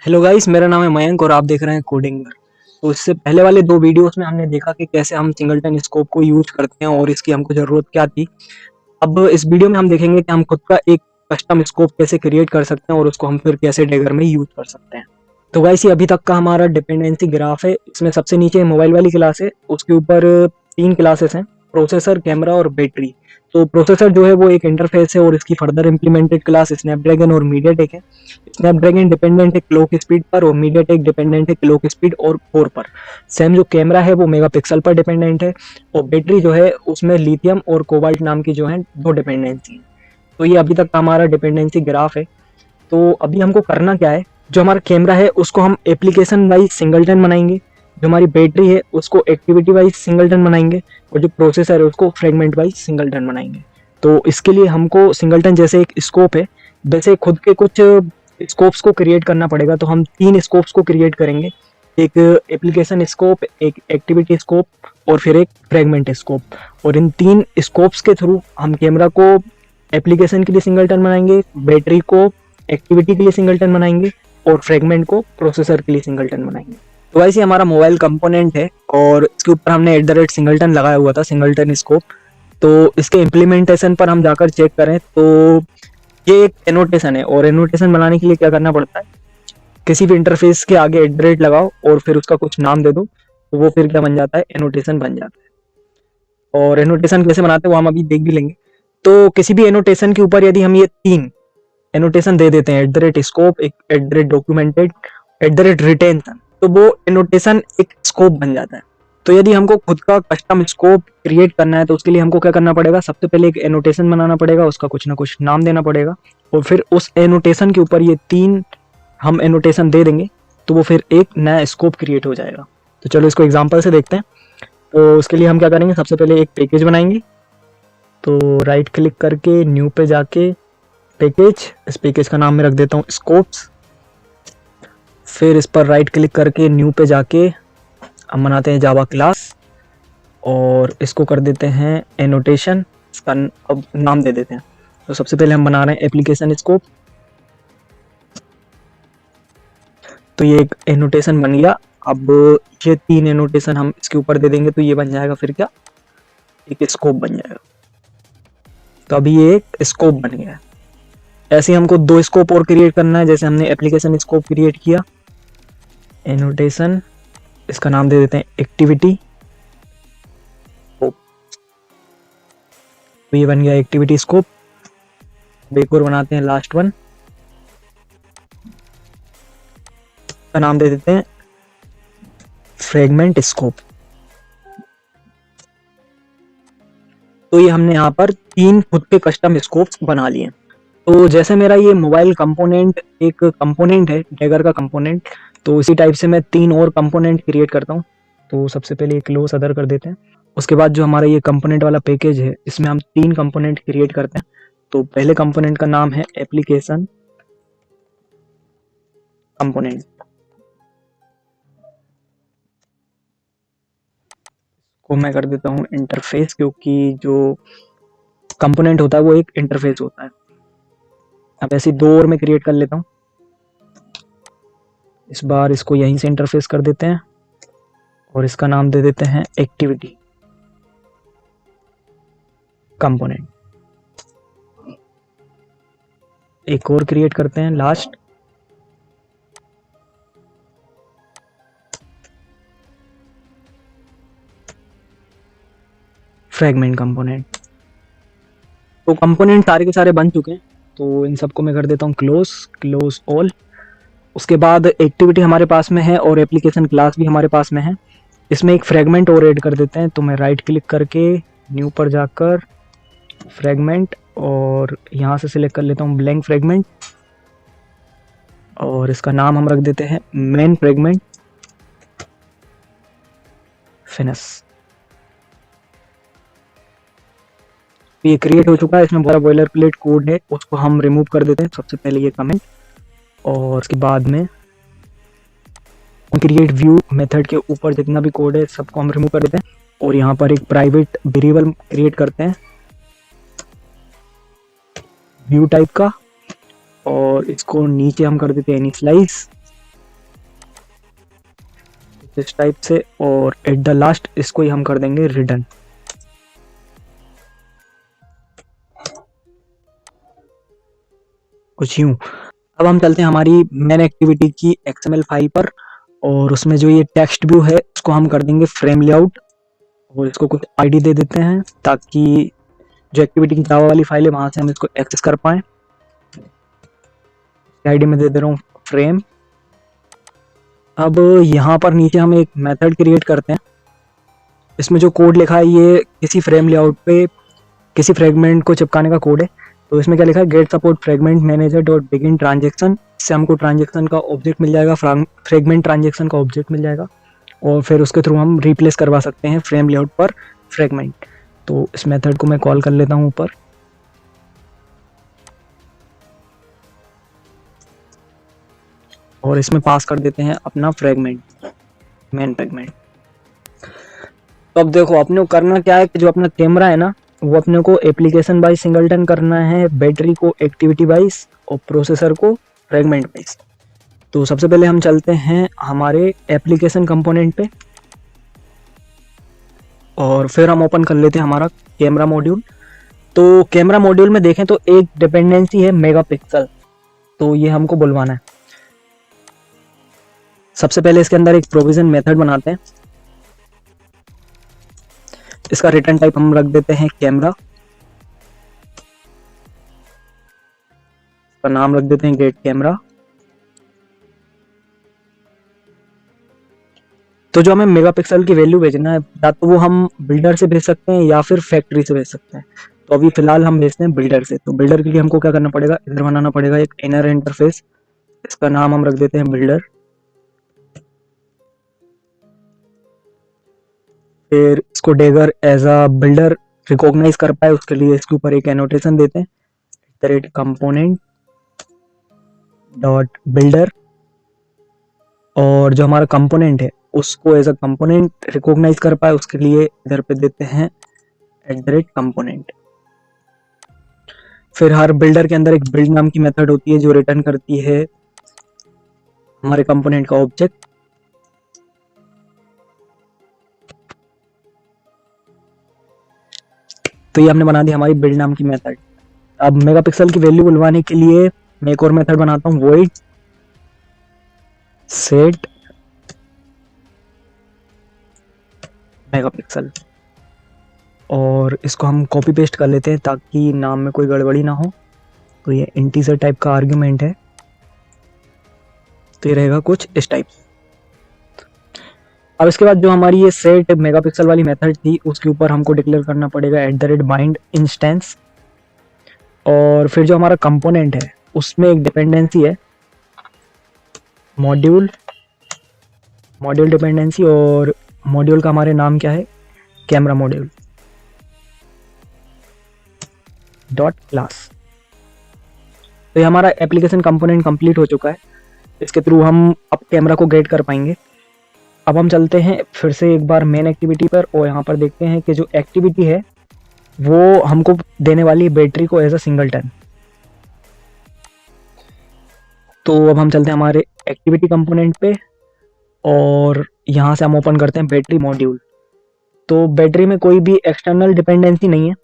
Hello guys, मेरा नाम है मयंक और आप देख रहे हैं कोडिंगर। तो इससे पहले वाले दो वीडियोस में हमने देखा कि कैसे हम सिंगलटन स्कोप को यूज करते हैं और इसकी हमको ज़रूरत क्या थी। अब इस वीडियो में हम देखेंगे कि हम खुद का एक कस्टम स्कोप कैसे क्रिएट कर सकते हैं और उसको हम फिर कैसे डैगर में यूज कर सकते हैं। तो गाइस, ये अभी तक का हमारा डिपेंडेंसी ग्राफ है। इसमें सबसे नीचे मोबाइल वाली क्लास है, उसके ऊपर 3 क्लासेस हैं, प्रोसेसर, कैमरा और बैटरी। तो प्रोसेसर जो है वो एक इंटरफेस है और इसकी फर्दर इम्प्लीमेंटेड क्लास स्नैपड्रैगन और मीडियाटेक है। स्नैपड्रैगन डिपेंडेंट है क्लॉक स्पीड पर और मीडियाटेक डिपेंडेंट है क्लॉक स्पीड और कोर पर। सेम जो कैमरा है वो मेगापिक्सल पर डिपेंडेंट है और बैटरी जो है उसमें लिथियम और कोबाल्ट नाम की जो है दो डिपेंडेंसी है। तो ये अभी तक का हमारा डिपेंडेंसी ग्राफ है। तो अभी हमको करना क्या है, जो हमारा कैमरा है उसको हम एप्लीकेशन वाइज सिंगलटन बनाएंगे, जो हमारी बैटरी है उसको एक्टिविटी वाइज सिंगलटन बनाएंगे और जो प्रोसेसर है उसको फ्रेगमेंट वाइज सिंगलटन बनाएंगे। तो इसके लिए हमको सिंगलटन जैसे एक स्कोप है वैसे खुद के कुछ स्कोप्स को क्रिएट करना पड़ेगा। तो हम 3 स्कोप्स को क्रिएट करेंगे, एक एप्लीकेशन स्कोप, एक एक्टिविटी स्कोप और फिर एक फ्रेगमेंट स्कोप। और इन 3 स्कोप्स के थ्रू हम कैमरा को एप्लीकेशन के लिए सिंगलटन बनाएंगे, बैटरी को एक्टिविटी के लिए सिंगलटन बनाएंगे और फ्रेगमेंट को प्रोसेसर के लिए सिंगलटन बनाएंगे। तो वैसे हमारा मोबाइल कंपोनेंट है और इसके ऊपर हमने @सिंगलटन लगाया हुआ था, सिंगलटन स्कोप। तो इसके इम्प्लीमेंटेशन पर हम जाकर चेक करें तो ये एक एनोटेशन है और एनोटेशन बनाने के लिए क्या करना पड़ता है, किसी भी इंटरफेस के आगे लगाओ और फिर उसका कुछ नाम दे दो, तो वो फिर क्या बन जाता है, एनोटेशन बन जाता है। और एनोटेशन कैसे बनाते हैं वो हम अभी देख भी लेंगे। तो किसी भी एनोटेशन के ऊपर यदि हम ये 3 एनोटेशन दे देते हैं, @स्कोप, एक @डॉक्यूमेंटेड, @रिटेंशन, तो वो एनोटेशन एक स्कोप बन जाता है। तो यदि हमको खुद का कस्टम स्कोप क्रिएट करना है तो उसके लिए हमको क्या करना पड़ेगा, सबसे पहले एक एनोटेशन बनाना पड़ेगा, उसका कुछ ना कुछ नाम देना पड़ेगा और फिर उस एनोटेशन के ऊपर ये 3 हम एनोटेशन दे देंगे तो वो फिर एक नया स्कोप क्रिएट हो जाएगा। तो चलो इसको एग्जांपल से देखते हैं। तो उसके लिए हम क्या करेंगे, सबसे पहले एक पैकेज बनाएंगे। तो राइट क्लिक करके न्यू पे जाके पैकेज, इस पैकेज का नाम मैं रख देता हूँ स्कोप्स। फिर इस पर राइट क्लिक करके न्यू पे जाके हम बनाते हैं जावा क्लास और इसको कर देते हैं एनोटेशन। इसका अब नाम दे देते हैं। तो सबसे पहले हम बना रहे हैं एप्लीकेशन स्कोप। तो ये एक एनोटेशन बन गया। अब ये 3 एनोटेशन हम इसके ऊपर दे देंगे तो ये बन जाएगा फिर क्या, एक स्कोप बन जाएगा। तो अभी ये एक स्कोप बन गया है। ऐसे ही हमको 2 स्कोप और क्रिएट करना है, जैसे हमने एप्लीकेशन स्कोप क्रिएट किया, एनोटेशन, इसका नाम दे देते हैं एक्टिविटी। तो ये बन गया एक्टिविटी स्कोप। एक और बनाते हैं लास्ट वन, का नाम दे देते हैं फ्रेगमेंट स्कोप। तो ये हमने यहाँ पर 3 खुद के कस्टम स्कोप्स बना लिए। तो जैसे मेरा ये मोबाइल कंपोनेंट एक कंपोनेंट है, डैगर का कंपोनेंट, तो इसी टाइप से मैं 3 और कंपोनेंट क्रिएट करता हूँ। तो सबसे पहले एक क्लोज अदर कर देते हैं। उसके बाद जो हमारा ये कंपोनेंट वाला पैकेज है इसमें हम 3 कंपोनेंट क्रिएट करते हैं। तो पहले कंपोनेंट का नाम है एप्लीकेशन कंपोनेंट, को मैं कर देता हूँ इंटरफेस, क्योंकि जो कंपोनेंट होता है वो एक इंटरफेस होता है। अब ऐसे 2 और मैं क्रिएट कर लेता हूँ। इस बार इसको यहीं से इंटरफेस कर देते हैं और इसका नाम दे देते हैं एक्टिविटी कंपोनेंट। एक और क्रिएट करते हैं लास्ट, फ्रेगमेंट कंपोनेंट। तो कंपोनेंट सारे के सारे बन चुके हैं, तो इन सबको मैं कर देता हूँ क्लोज ऑल। उसके बाद एक्टिविटी हमारे पास में है और एप्लीकेशन क्लास भी हमारे पास में है। इसमें एक फ्रेगमेंट और ऐड कर देते हैं। तो मैं राइट क्लिक करके न्यू पर जाकर फ्रेगमेंट और यहाँ से सिलेक्ट कर लेता हूँ ब्लैंक फ्रेगमेंट और इसका नाम हम रख देते हैं मेन फ्रेगमेंट फिनिश। ये क्रिएट हो चुका है। इसमें बड़ा बॉयलर प्लेट कोड है, उसको हम रिमूव कर देते हैं। सबसे पहले ये कमेंट और उसके बाद में क्रिएट व्यू मेथड के ऊपर जितना भी कोड है सबको हम रिमूव कर देते हैं और यहाँ पर एक प्राइवेट वेरिएबल क्रिएट करते हैं व्यू टाइप का और इसको नीचे हम कर देते हैं इनिशियलाइज कुछ इस टाइप से, और एट द लास्ट इसको ही हम कर देंगे रिटर्न। कुछ यूं। अब हम चलते हैं हमारी मेन एक्टिविटी की XML फाइल पर, और उसमें जो ये टेक्स्ट व्यू है उसको हम कर देंगे फ्रेम लेआउट, और इसको कुछ आईडी दे देते हैं ताकि जो एक्टिविटी की जावा वाली फाइल है वहां से हम इसको एक्सेस कर पाए। आईडी में दे दे रहा हूँ फ्रेम। अब यहाँ पर नीचे हम एक मेथड क्रिएट करते हैं। इसमें जो कोड लिखा है ये किसी फ्रेम लेआउट पे किसी फ्रेगमेंट को चिपकाने का कोड है। तो इसमें क्या लिखा है, get support fragment manager dot begin transaction. इससे हमको ट्रांजेक्शन का ऑब्जेक्ट मिल जाएगा, फ्रेगमेंट ट्रांजेक्शन का ऑब्जेक्ट मिल जाएगा, और फिर उसके थ्रू हम रिप्लेस करवा सकते हैं फ्रेम लेआउट पर फ्रेगमेंट। तो इस मेथड को मैं कॉल कर लेता हूँ ऊपर, और इसमें पास कर देते हैं अपना फ्रेगमेंट, मेन फ्रेगमेंट। तो अब देखो अपने को करना क्या है कि जो अपना कैमरा है ना वो अपने को एप्लीकेशन वाइज सिंगलटन करना है, बैटरी को एक्टिविटी वाइज, और प्रोसेसर को फ्रेगमेंट वाइज। तो सबसे पहले हम चलते हैं हमारे एप्लीकेशन कंपोनेंट पे, और फिर हम ओपन कर लेते हैं हमारा कैमरा मॉड्यूल। तो कैमरा मॉड्यूल में देखें तो एक डिपेंडेंसी है मेगापिक्सल, तो ये हमको बुलवाना है। सबसे पहले इसके अंदर एक प्रोविजन मेथड बनाते हैं। इसका रिटर्न टाइप हम रख देते हैं कैमरा, इसका नाम रख देते हैं गेट कैमरा। तो जो हमें मेगापिक्सल की वैल्यू भेजना है, या तो वो हम बिल्डर से भेज सकते हैं या फिर फैक्ट्री से भेज सकते हैं। तो अभी फिलहाल हम भेजते हैं बिल्डर से। तो बिल्डर के लिए हमको क्या करना पड़ेगा, इधर बनाना पड़ेगा एक इनर इंटरफेस। इसका नाम हम रख देते हैं बिल्डर। फिर इसको डेगर एज अ बिल्डर रिकॉग्नाइज कर पाए उसके लिए इसके ऊपर एक एनोटेशन देते हैं, कंपोनेंट डॉट बिल्डर। और जो हमारा कंपोनेंट है उसको एज अ कंपोनेंट रिकॉग्नाइज कर पाए उसके लिए इधर पे देते हैं @कंपोनेंट। फिर हर बिल्डर के अंदर एक बिल्ड नाम की मेथड होती है जो रिटर्न करती है हमारे कंपोनेंट का ऑब्जेक्ट। तो ये हमने बना दी हमारी बिल्ड नाम की मेथड। अब मेगापिक्सल की वैल्यू बुलवाने के लिए मैं एक और मेथड बनाता हूँ, वॉइड सेट मेगापिक्सल, और इसको हम कॉपी पेस्ट कर लेते हैं ताकि नाम में कोई गड़बड़ी ना हो। तो ये इंटीजर टाइप का आर्ग्यूमेंट है, तो ये रहेगा कुछ इस टाइप। अब इसके बाद जो हमारी ये सेट मेगापिक्सल वाली मेथड थी उसके ऊपर हमको डिक्लेयर करना पड़ेगा @bind इंस्टेंस। और फिर जो हमारा कंपोनेंट है उसमें एक डिपेंडेंसी है मॉड्यूल डिपेंडेंसी, और मॉड्यूल का हमारे नाम क्या है, कैमरा मॉड्यूल डॉट क्लास। तो ये हमारा एप्लीकेशन कंपोनेंट कंप्लीट हो चुका है। इसके थ्रू हम अब कैमरा को गेट कर पाएंगे। अब हम चलते हैं फिर से एक बार मेन एक्टिविटी पर, और यहाँ पर देखते हैं कि जो एक्टिविटी है वो हमको देने वाली बैटरी को एज अ सिंगलटन। तो अब हम चलते हैं हमारे एक्टिविटी कंपोनेंट पे, और यहाँ से हम ओपन करते हैं बैटरी मॉड्यूल। तो बैटरी में कोई भी एक्सटर्नल डिपेंडेंसी नहीं है,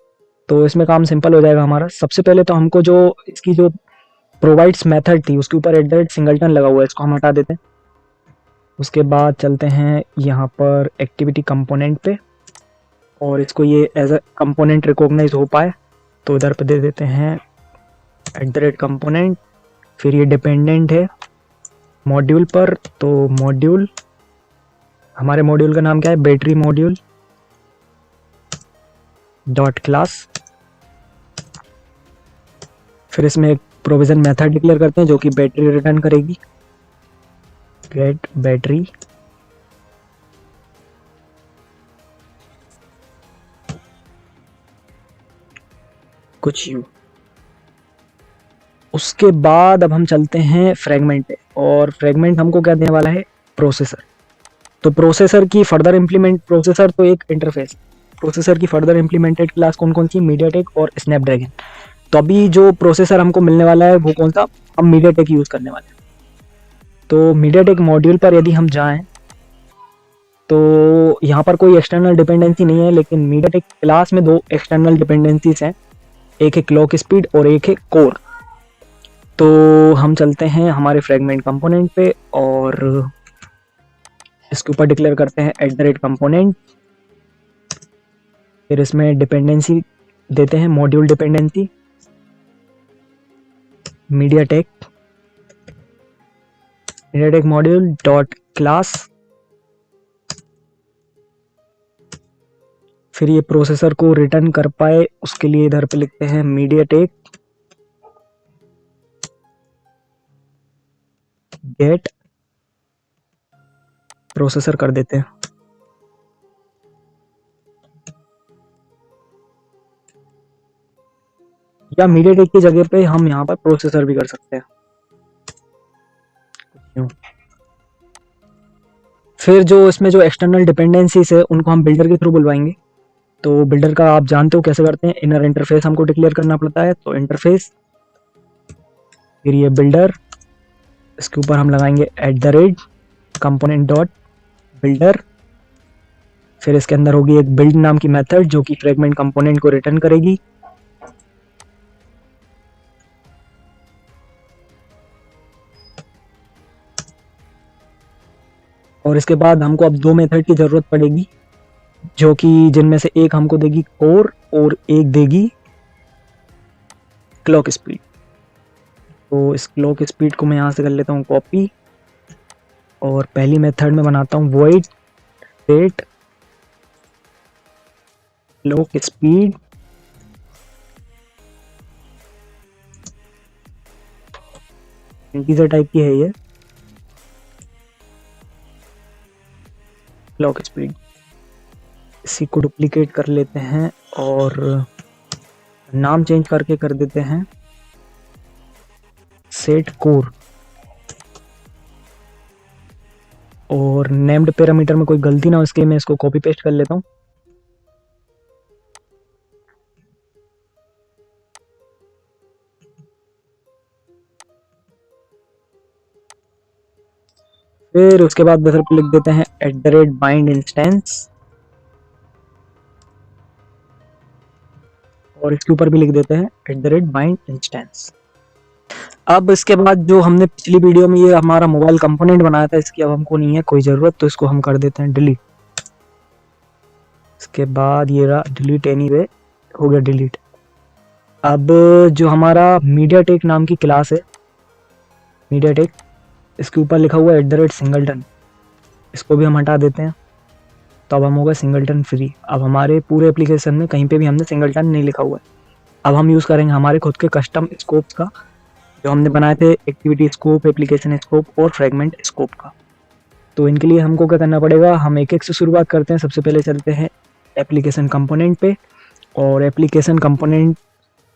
तो इसमें काम सिंपल हो जाएगा हमारा। सबसे पहले तो हमको जो इसकी जो प्रोवाइड्स मेथड थी उसके ऊपर @सिंगलटन लगा हुआ है, इसको हम हटा देते हैं। उसके बाद चलते हैं यहाँ पर एक्टिविटी कंपोनेंट पे, और इसको ये एज अ कंपोनेंट रिकॉग्नाइज हो पाए तो इधर पे दे देते हैं @कंपोनेंट। फिर ये डिपेंडेंट है मॉड्यूल पर, तो मॉड्यूल, हमारे मॉड्यूल का नाम क्या है, बैटरी मॉड्यूल डॉट क्लास। फिर इसमें एक प्रोविजन मेथड डिक्लेयर करते हैं जो कि बैटरी रिटर्न करेगी, गेट बैटरी। कुछ यूं। उसके बाद अब हम चलते हैं फ्रेगमेंट पे, और फ्रेगमेंट हमको क्या देने वाला है, प्रोसेसर। तो प्रोसेसर की फर्दर इम्प्लीमेंट, प्रोसेसर तो एक इंटरफेस, प्रोसेसर की फर्दर इम्प्लीमेंटेड क्लास कौन कौन सी, मीडियाटेक और स्नैपड्रैगन। तो अभी जो प्रोसेसर हमको मिलने वाला है वो कौन सा, हम मीडियाटेक यूज करने वाले हैं। तो मीडियाटेक मॉड्यूल पर यदि हम जाएं तो यहाँ पर कोई एक्सटर्नल डिपेंडेंसी नहीं है, लेकिन मीडियाटेक क्लास में दो एक्सटर्नल डिपेंडेंसीज हैं, एक है क्लॉक स्पीड और एक है कोर। तो हम चलते हैं हमारे फ्रेगमेंट कंपोनेंट पे और इसके ऊपर डिक्लेयर करते हैं @कंपोनेंट। फिर इसमें डिपेंडेंसी देते हैं module dependency MediaTek module dot class. फिर ये प्रोसेसर को रिटर्न कर पाए उसके लिए इधर पे लिखते हैं मीडियाटेक गेट प्रोसेसर कर देते हैं, या मीडियाटेक की जगह पे हम यहाँ पर प्रोसेसर भी कर सकते हैं। फिर जो इसमें जो एक्सटर्नल डिपेंडेंसीज है उनको हम बिल्डर के थ्रू बुलवाएंगे। तो बिल्डर का आप जानते हो कैसे करते हैं, इनर इंटरफेस हमको डिक्लेयर करना पड़ता है। तो इंटरफेस, फिर ये बिल्डर, इसके ऊपर हम लगाएंगे @कंपोनेंट डॉट बिल्डर। फिर इसके अंदर होगी एक बिल्ड नाम की मेथड जो कि फ्रेगमेंट कंपोनेंट को रिटर्न करेगी। और इसके बाद हमको अब दो मेथड की जरूरत पड़ेगी, जो कि जिनमें से एक हमको देगी कोर और एक देगी क्लॉक स्पीड। तो इस क्लॉक स्पीड को मैं यहाँ से कर लेता हूँ कॉपी, और पहली मेथड में बनाता हूँ void set clock speed integer type की है ये क्लॉक स्पीड। इसी को डुप्लीकेट कर लेते हैं और नाम चेंज करके कर देते हैं सेट कोर, और नेम्ड पैरामीटर में कोई गलती ना हो इसके मैं इसको कॉपी पेस्ट कर लेता हूँ। फिर उसके बाद बस लिख देते हैं @bind इंस्टेंस, और इसके ऊपर भी लिख देते हैं @bind इंस्टेंस। अब इसके बाद जो हमने पिछली वीडियो में ये हमारा मोबाइल कंपोनेंट बनाया था, इसकी अब हमको नहीं है कोई ज़रूरत, तो इसको हम कर देते हैं डिलीट। इसके बाद ये रहा डिलीट, एनीवे हो गया डिलीट। अब जो हमारा मीडियाटेक नाम की क्लास है मीडियाटेक, इसके ऊपर लिखा हुआ है @सिंगलटन, इसको भी हम हटा देते हैं। तो अब हम होगा सिंगलटन फ्री। अब हमारे पूरे एप्लीकेशन में कहीं पे भी हमने सिंगलटन नहीं लिखा हुआ है। अब हम यूज़ करेंगे हमारे खुद के कस्टम स्कोप्स का, जो हमने बनाए थे एक्टिविटी स्कोप, एप्लीकेशन स्कोप और फ्रेगमेंट स्कोप का। तो इनके लिए हमको क्या करना पड़ेगा, हम एक एक से शुरुआत करते हैं। सबसे पहले चलते हैं एप्लीकेशन कंपोनेंट पे, और एप्लीकेशन कंपोनेंट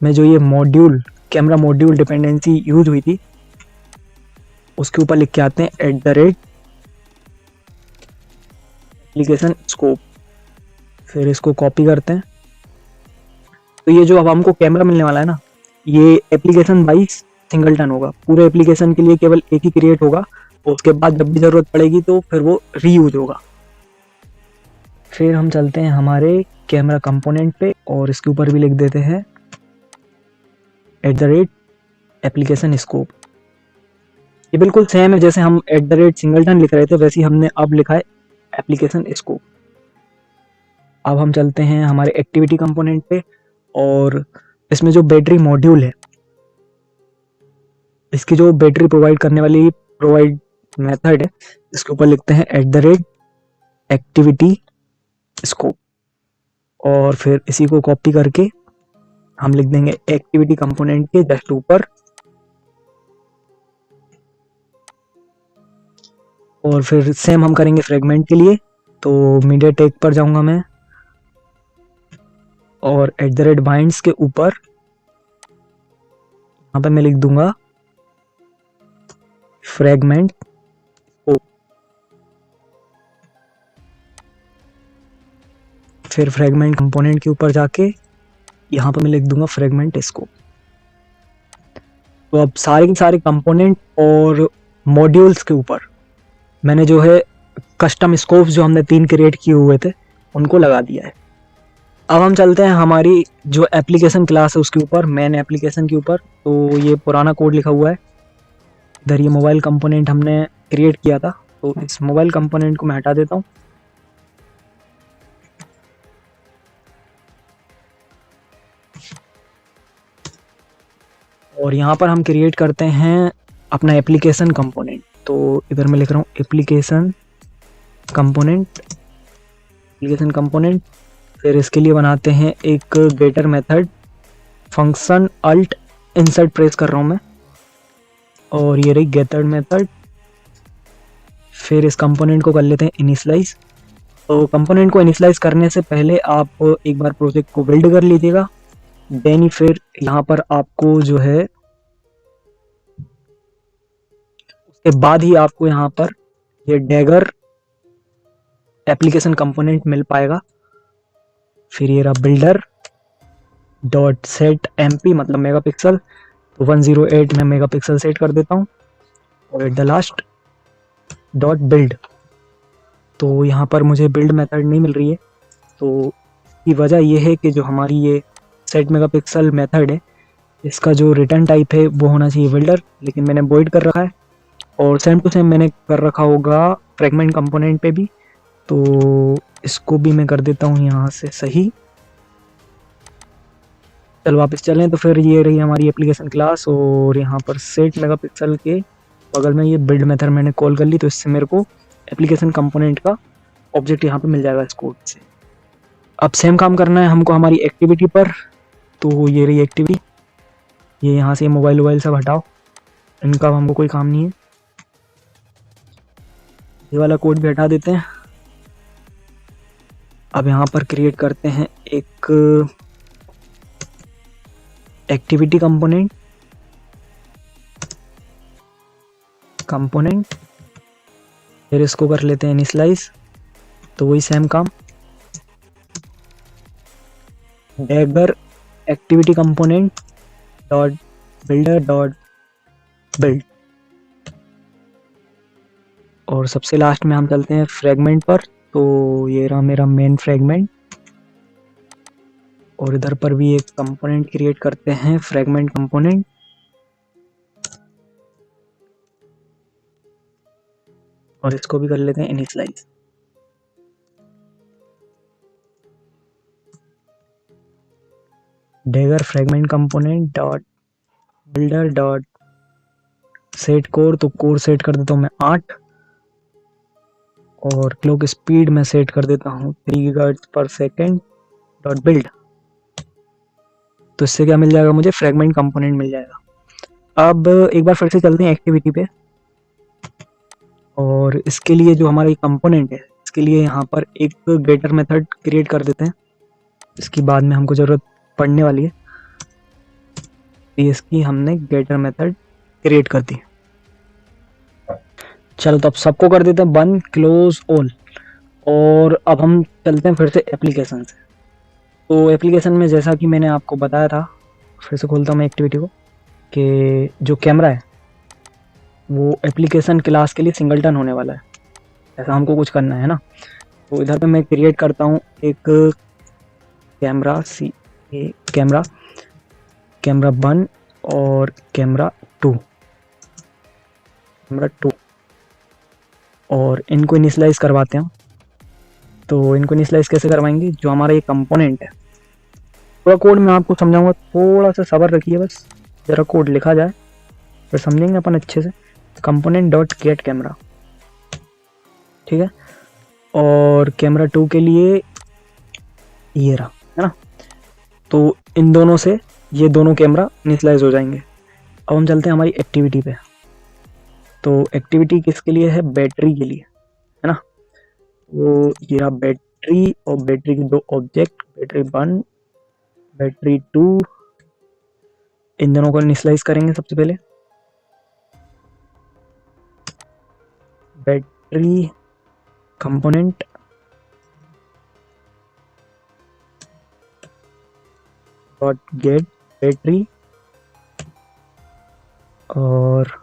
में जो ये module camera module dependency use हुई थी उसके ऊपर लिख के आते हैं एप्लीकेशन स्कोप। फिर इसको कॉपी करते हैं। तो ये जो अब हमको कैमरा मिलने वाला है ना, ये एप्लीकेशन वाइज सिंगलटन होगा, पूरे एप्लीकेशन के लिए केवल एक ही क्रिएट होगा, और उसके बाद जब भी जरूरत पड़ेगी तो फिर वो रीयूज होगा। फिर हम चलते हैं हमारे कैमरा कंपोनेंट पे, और इसके ऊपर भी लिख देते हैं एप्लीकेशन स्कोप। ये बिल्कुल सेम है जैसे हम सिंगलटन लिख रहे थे, वैसे ही हमने अब लिखा है एप्लीकेशन स्कोप। अब हम चलते हैं हमारे एक्टिविटी कंपोनेंट पे, और इसमें जो बैटरी मॉड्यूल है, इसकी जो बैटरी प्रोवाइड करने वाली प्रोवाइड मेथड है, इसके ऊपर लिखते हैं एक्टिविटी स्कोप, और फिर इसी को कॉपी करके हम लिख देंगे एक्टिविटी कंपोनेंट के जस्ट ऊपर। और फिर सेम हम करेंगे फ्रेगमेंट के लिए। तो मीडियाटेक पर जाऊंगा मैं, और @binds के ऊपर यहाँ पे मैं लिख दूंगा फ्रेगमेंट। फिर फ्रेगमेंट कंपोनेंट के ऊपर जाके यहाँ पे मैं लिख दूंगा फ्रेगमेंट स्कोप। तो अब सारे के सारे कंपोनेंट और मॉड्यूल्स के ऊपर मैंने जो है कस्टम स्कोप्स जो हमने 3 क्रिएट किए हुए थे उनको लगा दिया है। अब हम चलते हैं हमारी जो एप्लीकेशन क्लास है उसके ऊपर, मेन एप्लीकेशन के ऊपर। तो ये पुराना कोड लिखा हुआ है इधर, ये मोबाइल कंपोनेंट हमने क्रिएट किया था, तो इस मोबाइल कंपोनेंट को मैं हटा देता हूँ। और यहाँ पर हम क्रिएट करते हैं अपना एप्लीकेशन कंपोनेंट। तो इधर मैं लिख रहा हूँ एप्लीकेशन कंपोनेंट। फिर इसके लिए बनाते हैं एक getter method, function alt insert press कर रहा हूँ मैं, और ये रही गेटर मेथड। फिर इस कंपोनेंट को कर लेते हैं इनिशियलाइज। तो कंपोनेंट को इनिशियलाइज करने से पहले आप एक बार प्रोजेक्ट को बिल्ड कर लीजिएगा, देन फिर यहाँ पर आपको जो है उसके बाद ही आपको यहाँ पर ये डैगर एप्लीकेशन कंपोनेंट मिल पाएगा। फिर ये रहा बिल्डर डॉट सेट MP मतलब मेगापिक्सल, तो 108 में मेगापिक्सल सेट कर देता हूँ, और at the last dot build. तो यहाँ पर मुझे बिल्ड मेथड नहीं मिल रही है, तो इसकी वजह ये है कि जो हमारी ये सेट मेगापिक्सल मेथड है इसका जो रिटर्न टाइप है वो होना चाहिए बिल्डर, लेकिन मैंने वॉइड कर रखा है। और सेम टू सेम मैंने कर रखा होगा फ्रेगमेंट कंपोनेंट पे भी, तो इसको भी मैं कर देता हूँ यहाँ से सही। चलो वापस चलें, तो फिर ये रही हमारी एप्लीकेशन क्लास, और यहाँ पर सेट मेगापिक्सल के बगल में ये बिल्ड मेथड मैंने कॉल कर ली, तो इससे मेरे को एप्लीकेशन कंपोनेंट का ऑब्जेक्ट यहाँ पे मिल जाएगा इस कोड से। अब सेम काम करना है हमको हमारी एक्टिविटी पर। तो ये रही एक्टिविटी, ये यहाँ से मोबाइल वोबाइल सब हटाओ, इनका हमको कोई काम नहीं है। ये वाला कोड भी हटा देते हैं। अब यहाँ पर क्रिएट करते हैं एक एक्टिविटी कंपोनेंट, फिर इसको कर लेते हैं इनिशियलाइज। तो वही सेम काम, dagger activity component dot builder dot build. और सबसे लास्ट में हम चलते हैं फ्रेगमेंट पर। तो ये रहा मेरा मेन फ्रेगमेंट, और इधर पर भी एक कंपोनेंट क्रिएट करते हैं फ्रेगमेंट कंपोनेंट, और इसको भी कर लेते हैं initialize. Dagger fragment component dot builder dot set core, तो कोर सेट कर देता हूँ मैं 8, और क्लॉक स्पीड में सेट कर देता हूँ 3 गीगाहर्ट्ज पर सेकेंड डॉट बिल्ड। तो इससे क्या मिल जाएगा, मुझे फ्रेगमेंट कंपोनेंट मिल जाएगा। अब एक बार फिर से चलते हैं एक्टिविटी पे, और इसके लिए जो हमारा कंपोनेंट है इसके लिए यहाँ पर एक गेटर मेथड क्रिएट कर देते हैं, इसकी बाद में हमको ज़रूरत पड़ने वाली है। इसकी हमने गेटर मेथड क्रिएट कर दी। चलो तो अब सबको कर देते हैं बंद, क्लोज ऑल। और अब हम चलते हैं फिर से एप्लीकेशन से। तो एप्लीकेशन में जैसा कि मैंने आपको बताया था, फिर से खोलता हूँ मैं एक्टिविटी को, कि जो कैमरा है वो एप्लीकेशन क्लास के लिए सिंगलटन होने वाला है, ऐसा हमको कुछ करना है ना। तो इधर पे मैं क्रिएट करता हूँ एक कैमरा कैमरा 1 और कैमरा 2, और इनको इनिशियलाइज करवाते हैं। तो इनको इनिशियलाइज कैसे करवाएंगे, जो हमारा ये कंपोनेंट है, पूरा कोड मैं आपको समझाऊंगा, थोड़ा सा सब्र रखिए, बस ज़रा कोड लिखा जाए फिर समझेंगे अपन अच्छे से। कंपोनेंट डॉट गेट कैमरा, ठीक है। और कैमरा 2 के लिए ये रहा, है ना। तो इन दोनों से ये दोनों कैमरा इनिशियलाइज हो जाएंगे। अब हम चलते हैं हमारी एक्टिविटी पे। तो एक्टिविटी किसके लिए है, बैटरी के लिए, है ना। तो ये रहा बैटरी, और बैटरी के 2 ऑब्जेक्ट, बैटरी 1 बैटरी 2, इन दोनों को इनिशियलाइज करेंगे सबसे पहले। Battery component dot gate battery, और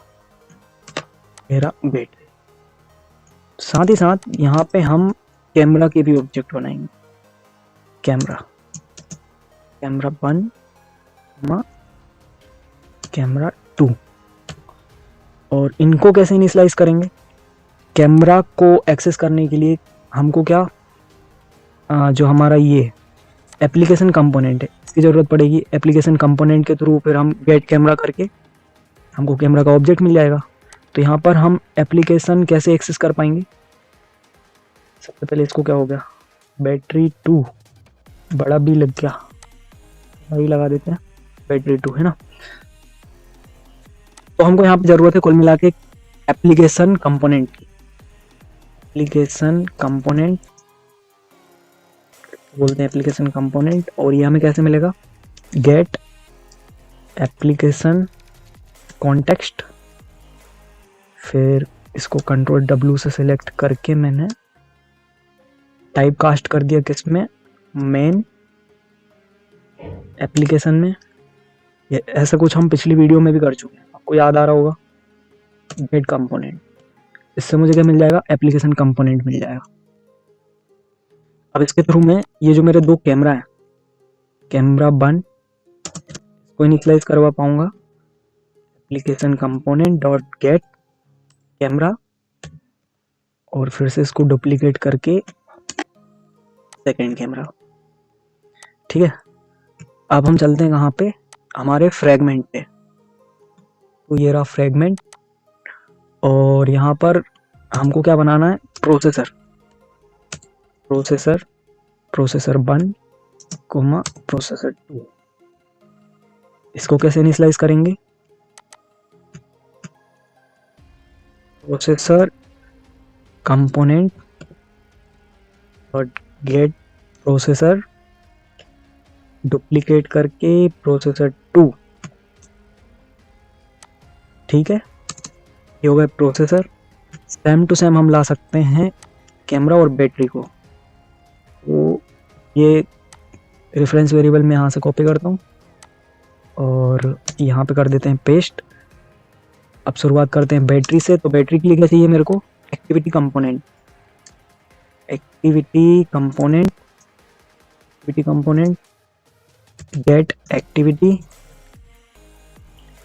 मेरा बैटरी। साथ ही साथ यहाँ पे हम कैमरा के भी ऑब्जेक्ट बनाएंगे। कैमरा 1, कैमरा 2, और इनको कैसे इनिशियलाइज करेंगे? कैमरा को एक्सेस करने के लिए हमको क्या जो हमारा ये एप्लीकेशन कंपोनेंट है इसकी ज़रूरत पड़ेगी। एप्लीकेशन कंपोनेंट के थ्रू फिर हम गेट कैमरा करके हमको कैमरा का ऑब्जेक्ट मिल जाएगा। तो यहाँ पर हम एप्लीकेशन कैसे एक्सेस कर पाएंगे? सबसे पहले इसको क्या हो गया, बैटरी 2, बड़ा बी लग गया, वही लगा देते हैं, बैटरी 2 है ना। तो हमको यहाँ पे ज़रूरत है कुल मिला के एप्लीकेशन कंपोनेंट की। एप्लीकेशन कंपोनेंट बोलते हैं, एप्लीकेशन कंपोनेंट। और ये हमें कैसे मिलेगा? गेट एप्लीकेशन कॉन्टेक्स्ट, फिर इसको कंट्रोल W से सिलेक्ट करके मैंने टाइप कास्ट कर दिया किसमें? मेन एप्लीकेशन में। ये ऐसा कुछ हम पिछली वीडियो में भी कर चुके हैं, आपको याद आ रहा होगा। गेट कंपोनेंट, इससे मुझे क्या मिल जाएगा? एप्लीकेशन कंपोनेंट मिल जाएगा। अब इसके थ्रू में ये जो मेरे 2 कैमरा है, कैमरा 1 को इनिशियलाइज करवा पाऊंगा। Application component dot gate camera, और फिर से इसको डुप्लीकेट करके सेकेंड कैमरा। ठीक है, अब हम चलते हैं कहाँ पे? हमारे फ्रेगमेंट पे। तो ये रहा फ्रेगमेंट, और यहाँ पर हमको क्या बनाना है? Processor 1, processor 2। इसको कैसे इनिशियलाइज करेंगे? Processor component dot gate processor, duplicate करके प्रोसेसर 2। ठीक है, ये हो गया प्रोसेसर। सेम टू सेम हम ला सकते हैं कैमरा और बैटरी को। तो ये रेफरेंस वेरिएबल में यहाँ से कॉपी करता हूँ और यहाँ पे कर देते हैं पेस्ट। अब शुरुआत करते हैं बैटरी से। तो बैटरी के लिए क्या चाहिए मेरे को? Activity component get activity,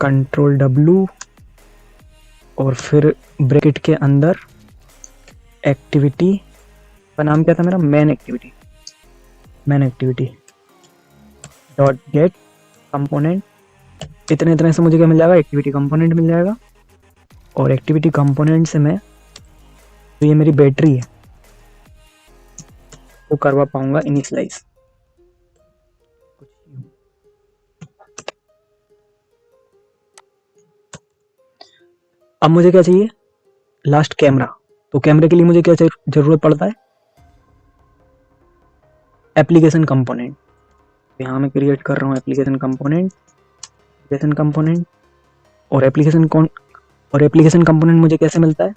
control W, और फिर ब्रैकेट के अंदर एक्टिविटी का नाम क्या था मेरा? Main activity dot gate component. इतने से मुझे क्या मिल जाएगा? एक्टिविटी कंपोनेंट मिल जाएगा। और एक्टिविटी कंपोनेंट से मैं तो ये मेरी बैटरी है वो करवा पाऊंगा इनिशियलाइज। अब मुझे क्या चाहिए? Last camera. तो कैमरे के लिए मुझे क्या जरूरत पड़ता है? Application component. यहाँ मैं क्रिएट कर रहा हूँ एप्लीकेशन कंपोनेंट, और एप्लीकेशन कंपोनेंट मुझे कैसे मिलता है?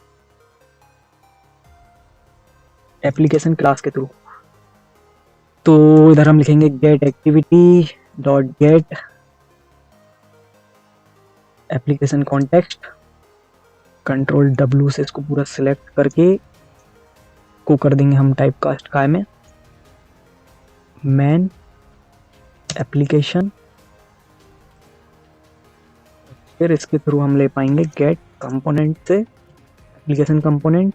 एप्लीकेशन क्लास के थ्रू। तो इधर हम लिखेंगे get activity dot get application context, control W से इसको पूरा सिलेक्ट करके को कर देंगे हम टाइप कास्ट काय में मेन एप्लीकेशन। फिर इसके थ्रू हम ले पाएंगे गेट कंपोनेंट से एप्लीकेशन कंपोनेंट,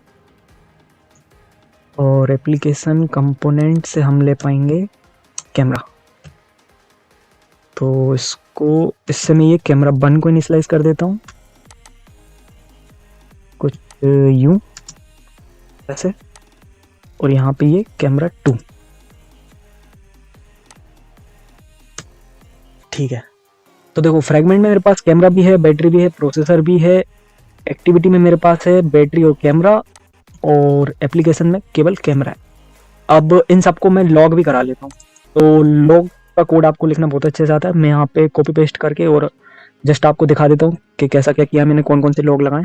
और एप्लीकेशन कंपोनेंट से हम ले पाएंगे कैमरा। तो इससे मैं ये कैमरा 1 को इनिशियलाइज कर देता हूँ कुछ यूं ऐसे, और यहाँ पे ये कैमरा 2। ठीक है, तो देखो फ्रेगमेंट में मेरे पास कैमरा भी है, बैटरी भी है, प्रोसेसर भी है। एक्टिविटी में मेरे पास है बैटरी और कैमरा, और एप्लीकेशन में केवल कैमरा है। अब इन सबको मैं लॉग भी करा लेता हूँ। तो लॉग का कोड आपको लिखना बहुत अच्छे से आता है। मैं यहाँ पे कॉपी पेस्ट करके और जस्ट आपको दिखा देता हूँ कि कैसा क्या किया मैंने, कौन कौन से लॉग लगाए।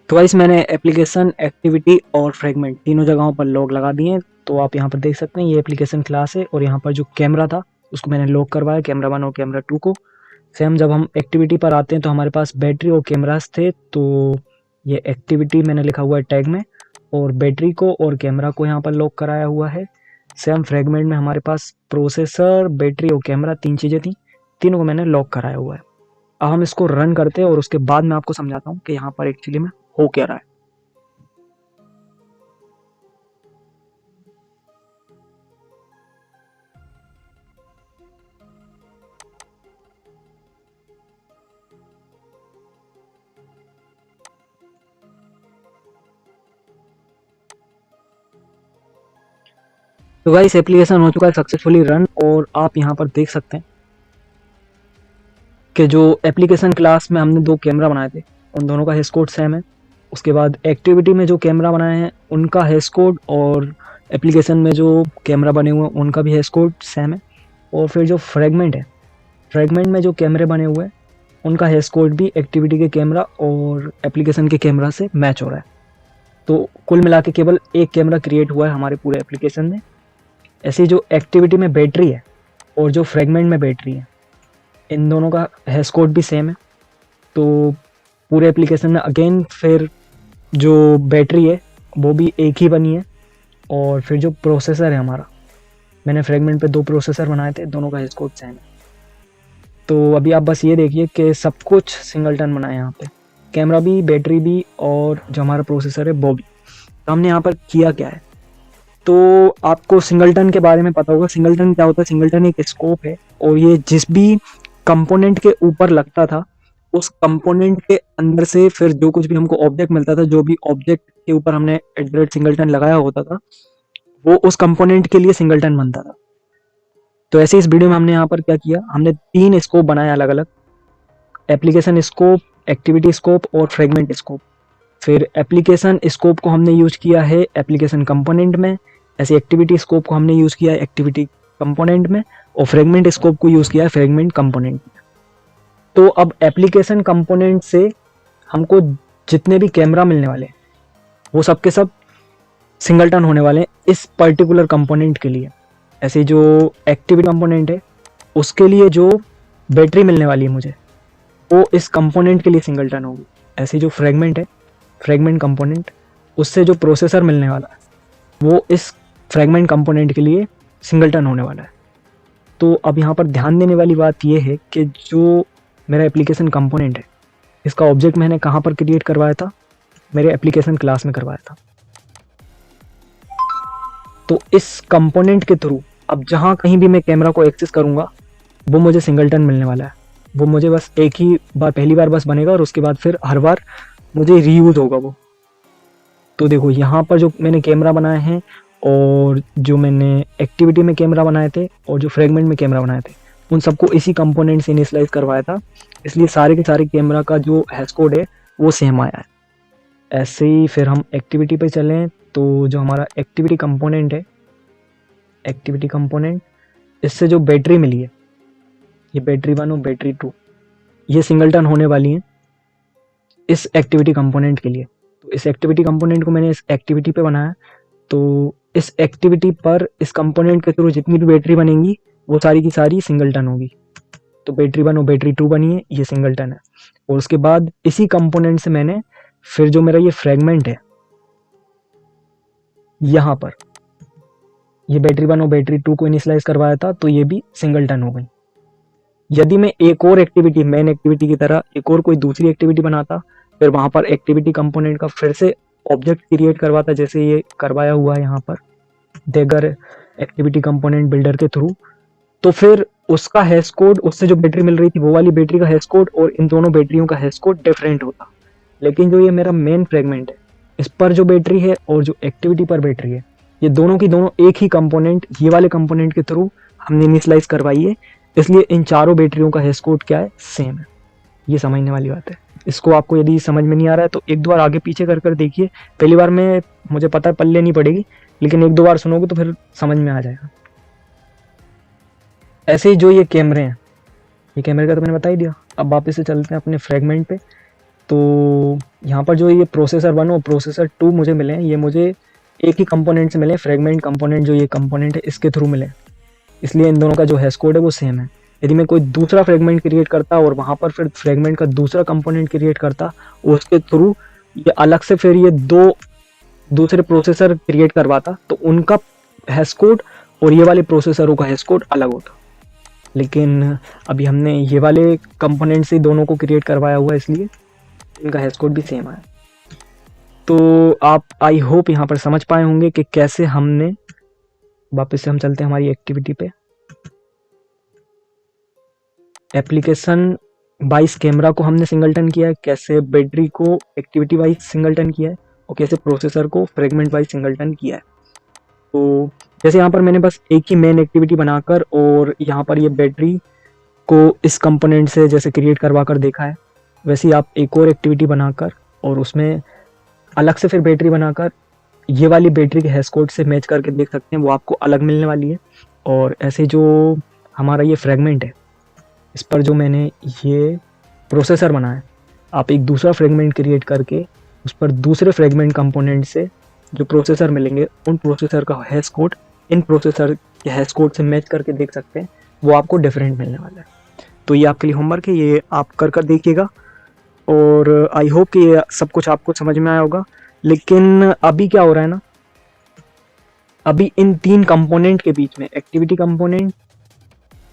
तो गाइस मैंने एप्लीकेशन, एक्टिविटी और फ्रेगमेंट तीनों जगहों पर लॉग लगा दिए हैं। तो आप यहाँ पर देख सकते हैं ये एप्लीकेशन क्लास है, और यहाँ पर जो कैमरा था उसको मैंने लॉग करवाया, कैमरा 1 और कैमरा 2 को। सेम जब हम एक्टिविटी पर आते हैं तो हमारे पास बैटरी और कैमरास थे, तो ये एक्टिविटी मैंने लिखा हुआ है टैग में, और बैटरी को और कैमरा को यहाँ पर लॉक कराया हुआ है। सेम फ्रेगमेंट में हमारे पास प्रोसेसर, बैटरी और कैमरा 3 चीज़ें थी, तीनों को मैंने लॉक कराया हुआ है। अब हम इसको रन करते हैं और उसके बाद मैं आपको समझाता हूँ कि यहाँ पर एक्चुअली में हो क्या रहा है। तो गाइस एप्लीकेशन हो चुका है सक्सेसफुली रन और आप यहाँ पर देख सकते हैं कि जो एप्लीकेशन क्लास में हमने 2 कैमरा बनाए थे उन दोनों का हेस कोड सेम है। उसके बाद एक्टिविटी में जो कैमरा बनाए हैं उनका हेस कोड और एप्लीकेशन में जो कैमरा बने हुए हैं उनका भी हेस कोड सेम है। और फिर जो फ्रेगमेंट है, फ्रेगमेंट में जो कैमरे बने हुए हैं उनका हेस कोड भी एक्टिविटी के कैमरा और एप्लीकेशन के कैमरा से मैच हो रहा है। तो कुल मिला के केवल एक कैमरा क्रिएट हुआ है हमारे पूरे एप्लीकेशन में। ऐसी जो एक्टिविटी में बैटरी है और जो फ्रेगमेंट में बैटरी है, इन दोनों का हैश कोड भी सेम है। तो पूरे एप्लीकेशन में अगेन फिर जो बैटरी है वो भी एक ही बनी है। और फिर जो प्रोसेसर है हमारा, मैंने फ्रेगमेंट पे 2 प्रोसेसर बनाए थे, दोनों का हैश कोड सेम है। तो अभी आप बस ये देखिए कि सब कुछ सिंगलटन बना है यहाँ पे, कैमरा भी, बैटरी भी और जो हमारा प्रोसेसर है वो भी। तो हमने यहाँ पर किया क्या है, तो आपको सिंगलटन के बारे में पता होगा। सिंगलटन क्या होता है? सिंगलटन एक स्कोप है और ये जिस भी कंपोनेंट के ऊपर लगता था उस कंपोनेंट के अंदर से फिर जो कुछ भी हमको ऑब्जेक्ट मिलता था, जो भी ऑब्जेक्ट के ऊपर हमने @सिंगलटन लगाया होता था वो उस कंपोनेंट के लिए सिंगलटन बनता था। तो ऐसे इस वीडियो में हमने यहाँ पर क्या किया, हमने 3 स्कोप बनाए अलग अलग, एप्लीकेशन स्कोप, एक्टिविटी स्कोप और फ्रेगमेंट स्कोप। फिर एप्लीकेशन स्कोप को हमने यूज किया है एप्लीकेशन कंपोनेंट में, ऐसे एक्टिविटी स्कोप को हमने यूज किया है एक्टिविटी कंपोनेंट में और फ्रेगमेंट स्कोप को यूज किया है फ्रेगमेंट कंपोनेंट में। तो अब एप्लीकेशन कंपोनेंट से हमको जितने भी कैमरा मिलने वाले हैं वो सब के सब सिंगलटन होने वाले हैं इस पर्टिकुलर कंपोनेंट के लिए। ऐसे जो एक्टिविटी कंपोनेंट है उसके लिए जो बैटरी मिलने वाली है मुझे वो इस कंपोनेंट के लिए सिंगलटन होगी। ऐसे जो फ्रेगमेंट है, फ्रेगमेंट कंपोनेंट, उससे जो प्रोसेसर मिलने वाला है वो इस फ्रेगमेंट कंपोनेंट के लिए सिंगलटन होने वाला है। तो अब यहाँ पर ध्यान देने वाली बात यह है कि जो मेरा एप्लीकेशन कंपोनेंट है इसका ऑब्जेक्ट मैंने कहाँ पर क्रिएट करवाया था, मेरे एप्लीकेशन क्लास में करवाया था। तो इस कंपोनेंट के थ्रू अब जहाँ कहीं भी मैं कैमरा को एक्सेस करूँगा वो मुझे सिंगलटन मिलने वाला है। वो मुझे बस एक ही बार, पहली बार बस बनेगा और उसके बाद फिर हर बार मुझे रीयूज होगा वो। तो देखो यहाँ पर जो मैंने कैमरा बनाए हैं और जो मैंने एक्टिविटी में कैमरा बनाए थे और जो फ्रेगमेंट में कैमरा बनाए थे उन सबको इसी कंपोनेंट से इनिशियलाइज करवाया था, इसलिए सारे के सारे कैमरा का जो हैश कोड है वो सेम आया है। ऐसे ही फिर हम एक्टिविटी पे चलें तो जो हमारा एक्टिविटी कंपोनेंट है, एक्टिविटी कंपोनेंट, इससे जो बैटरी मिली है, ये बैटरी 1 और बैटरी 2, ये सिंगलटन होने वाली हैं इस एक्टिविटी कंपोनेंट के लिए। तो इस एक्टिविटी कंपोनेंट को मैंने इस एक्टिविटी पे बनाया, तो इस एक्टिविटी पर इस कंपोनेंट के थ्रू जितनी भी बैटरी बनेंगी वो सारी की सारी सिंगलटन होगी। तो बैटरी 1 और बैटरी 2 बनी है, ये सिंगलटन है। और उसके बाद इसी कंपोनेंट से मैंने फिर जो मेरा ये फ्रेगमेंट है यहाँ पर, ये बैटरी 1 और बैटरी 2 को इनिशियलाइज करवाया था, तो ये भी सिंगलटन हो गई। यदि मैं एक और एक्टिविटी, मेन एक्टिविटी की तरह एक और कोई दूसरी एक्टिविटी बनाता, फिर वहां पर एक्टिविटी कंपोनेंट का फिर से ऑब्जेक्ट क्रिएट करवाता, जैसे ये करवाया हुआ है यहाँ पर देगर एक्टिविटी कंपोनेंट बिल्डर के थ्रू, तो फिर उसका हैश कोड, उससे जो बैटरी मिल रही थी वो वाली बैटरी का हैश कोड और इन दोनों बैटरियों का हैश कोड डिफरेंट होता। लेकिन जो ये मेरा मेन फ्रेगमेंट है, इस पर जो बैटरी है और जो एक्टिविटी पर बैटरी है, ये दोनों की दोनों एक ही कंपोनेंट, ये वाले कंपोनेंट के थ्रू हमने इनिशियलाइज करवाई है, इसलिए इन चारों बैटरियों का हैश कोड क्या है, सेम है। ये समझने वाली बात है। इसको आपको यदि समझ में नहीं आ रहा है तो एक दो बार आगे पीछे कर देखिए। पहली बार में मुझे पता है पल्ले नहीं पड़ेगी, लेकिन एक दो बार सुनोगे तो फिर समझ में आ जाएगा। ऐसे ही जो ये कैमरे हैं, ये कैमरे का तो मैंने बता ही दिया। अब वापस से चलते हैं अपने फ्रेगमेंट पे। तो यहाँ पर जो ये प्रोसेसर 1 और प्रोसेसर 2 मुझे मिले हैं, ये मुझे एक ही कंपोनेंट से मिले, फ्रेगमेंट कंपोनेंट जो ये कंपोनेंट है इसके थ्रू मिले, इसलिए इन दोनों का जो हैश कोड है वो सेम है। यदि मैं कोई दूसरा फ्रेगमेंट क्रिएट करता और वहाँ पर फिर फ्रेगमेंट का दूसरा कंपोनेंट क्रिएट करता, उसके थ्रू ये अलग से फिर ये 2 दूसरे प्रोसेसर क्रिएट करवाता तो उनका हैश कोड और ये वाले प्रोसेसरों का हैश कोड अलग होता। लेकिन अभी हमने ये वाले कंपोनेंट से दोनों को क्रिएट करवाया हुआ है, इसलिए इनका हैश कोड भी सेम आया। तो आप आई होप यहाँ पर समझ पाए होंगे कि कैसे हमने, वापस से हम चलते हैं हमारी एक्टिविटी पे, एप्लीकेशन वाइज कैमरा को हमने सिंगलटन किया है, कैसे बैटरी को एक्टिविटी वाइज सिंगलटन किया है, और कैसे प्रोसेसर को फ्रेगमेंट वाइज सिंगलटन किया है। तो जैसे यहाँ पर मैंने बस एक ही मेन एक्टिविटी बनाकर और यहाँ पर ये बैटरी को इस कंपोनेंट से जैसे क्रिएट करवा कर देखा है, वैसे ही आप एक और एक्टिविटी बनाकर और उसमें अलग से फिर बैटरी बनाकर ये वाली बैटरी के हैश कोड से मैच करके देख सकते हैं, वो आपको अलग मिलने वाली है। और ऐसे जो हमारा ये फ्रेगमेंट है, इस पर जो मैंने ये प्रोसेसर बनाया है, आप एक दूसरा फ्रेगमेंट क्रिएट करके उस पर दूसरे फ्रेगमेंट कंपोनेंट से जो प्रोसेसर मिलेंगे, उन प्रोसेसर का हैश कोड इन प्रोसेसर के हैश कोड से मैच करके देख सकते हैं, वो आपको डिफरेंट मिलने वाला है। तो ये आपके लिए होमवर्क है, ये आप कर देखिएगा और आई होप कि ये सब कुछ आपको समझ में आया होगा। लेकिन अभी क्या हो रहा है ना, अभी इन तीन कंपोनेंट के बीच में, एक्टिविटी कंपोनेंट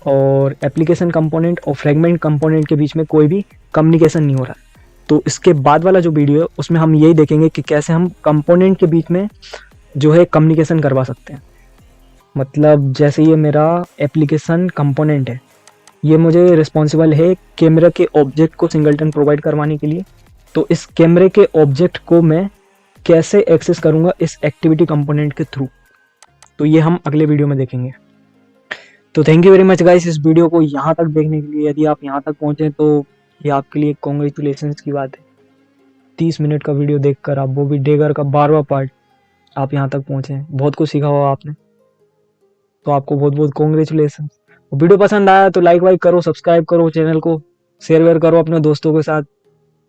और एप्लीकेशन कंपोनेंट और फ्रेगमेंट कंपोनेंट के बीच में कोई भी कम्युनिकेशन नहीं हो रहा है। तो इसके बाद वाला जो वीडियो है उसमें हम यही देखेंगे कि कैसे हम कंपोनेंट के बीच में जो है कम्युनिकेशन करवा सकते हैं। मतलब जैसे ये मेरा एप्लीकेशन कंपोनेंट है, ये मुझे रिस्पॉन्सिबल है कैमरा के ऑब्जेक्ट को सिंगलटन प्रोवाइड करवाने के लिए। तो इस कैमरे के ऑब्जेक्ट को मैं कैसे एक्सेस करूँगा इस एक्टिविटी कंपोनेंट के थ्रू, तो ये हम अगले वीडियो में देखेंगे। तो thank you very much guys इस वीडियो को यहाँ तक देखने के लिए। यदि आप यहाँ तक पहुँचे तो ये आपके लिए कॉन्ग्रेचुलेशंस की बात है। 30 मिनट का वीडियो देखकर आप, वो भी डेगर का 12वां पार्ट, आप यहाँ तक पहुँचे, बहुत कुछ सीखा होगा आपने, तो आपको बहुत बहुत कॉन्ग्रेचुलेशन। वीडियो पसंद आया तो लाइक वाइक करो, सब्सक्राइब करो, चैनल को शेयर वेयर करो अपने दोस्तों के साथ।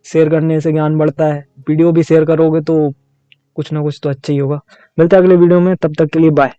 शेयर करने से ज्ञान बढ़ता है, वीडियो भी शेयर करोगे तो कुछ ना कुछ तो अच्छा ही होगा। मिलते हैं अगले वीडियो में, तब तक के लिए बाय।